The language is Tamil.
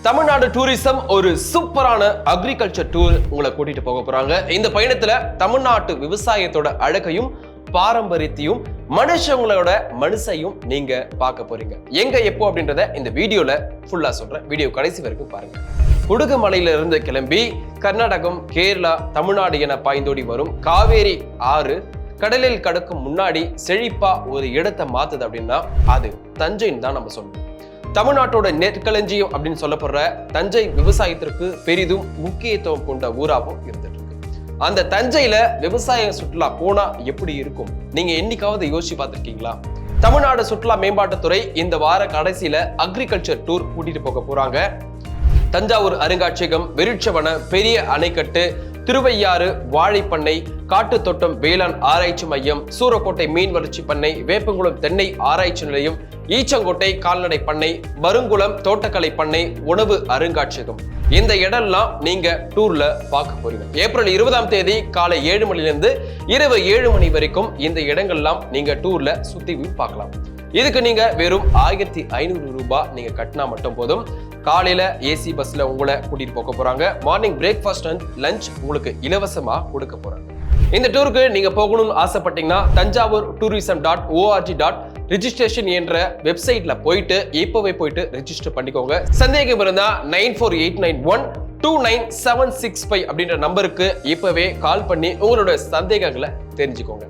தமிழ்நாடு டூரிசம் ஒரு சூப்பரான அக்ரிகல்ச்சர் டூர் உங்களை கூட்டிட்டு போக போறாங்க. இந்த பயணத்துல தமிழ்நாட்டு விவசாயத்தோட அழகையும் பாரம்பரியத்தையும் மனுஷங்களோட மனுஷையும் நீங்க பார்க்க போறீங்க. எங்க எப்போ அப்படின்றத இந்த வீடியோல ஃபுல்லா சொல்றேன். வீடியோ கடைசி வரைக்கும் பாருங்க. குடுகுமலையில இருந்து கிளம்பி கர்நாடகம், கேரளா, தமிழ்நாடு என பாய்ந்தோடி வரும் காவேரி ஆறு கடலில் கடக்கும் முன்னாடி செழிப்பா ஒரு இடத்தை மாத்துது அப்படின்னா அது தஞ்சைன்னு தான் நம்ம சொல்லணும். தமிழ்நாட்டோட நெற்களஞ்சியம் அப்படின்னு சொல்லப்படுற தஞ்சை விவசாயத்திற்கு பெரிதும் முக்கியத்துவம் கொண்ட ஊராகவும் இருந்துட்டு இருக்கு. அந்த தஞ்சையில விவசாய சுற்றுலா போனா எப்படி இருக்கும்? நீங்க என்னைக்காவது யோசிச்சு பார்த்திருக்கீங்களா? தமிழ்நாடு சுற்றுலா மேம்பாட்டுத்துறை இந்த வார கடைசியில அக்ரிகல்ச்சர் டூர் கூட்டிட்டு போக போறாங்க. தஞ்சாவூர் அருங்காட்சியகம், விருட்சவன, பெரிய அணைக்கட்டு, திருவையாறு வாழைப்பண்ணை, காட்டுத்தோட்டம் வேளாண் ஆராய்ச்சி மையம், சூரக்கோட்டை மீன் வளர்ச்சி பண்ணை, வேப்பங்குளம் தென்னை ஆராய்ச்சி நிலையம், ஈச்சங்கோட்டை கால்நடை பண்ணை, மருங்குளம் தோட்டக்கலை பண்ணை, உணவு அருங்காட்சியகம். இந்த இடம்லாம் நீங்க டூர்ல பார்க்க போறீங்க. ஏப்ரல் 20ஆம் தேதி காலை 7 மணிலிருந்து இரவு 7 மணி வரைக்கும் இந்த இடங்கள்லாம் நீங்க டூர்ல சுத்தி பார்க்கலாம். இதுக்கு நீங்க வெறும் 1500 ரூபாய் நீங்க கட்டினா மட்டும் போதும். காலையில ஏசி பஸ்ல உங்களை கூட்டிட்டு போக போறாங்க. மார்னிங் பிரேக்ஃபாஸ்ட் அண்ட் லஞ்ச் உங்களுக்கு இலவசமா கொடுக்க போறாங்க. இந்த டூருக்கு நீங்க போகணும்னு ஆசைப்பட்டீங்கன்னா தஞ்சாவூர் tourism.org.registration என்ற வெப்சைட்ல போயிட்டு இப்பவே போயிட்டு ரெஜிஸ்டர் பண்ணிக்கோங்க. சந்தேகம் இருந்தா 9489129765 அப்படின்ற நம்பருக்கு இப்பவே கால் பண்ணி உங்களோட சந்தேகங்களை தெரிஞ்சுக்கோங்க.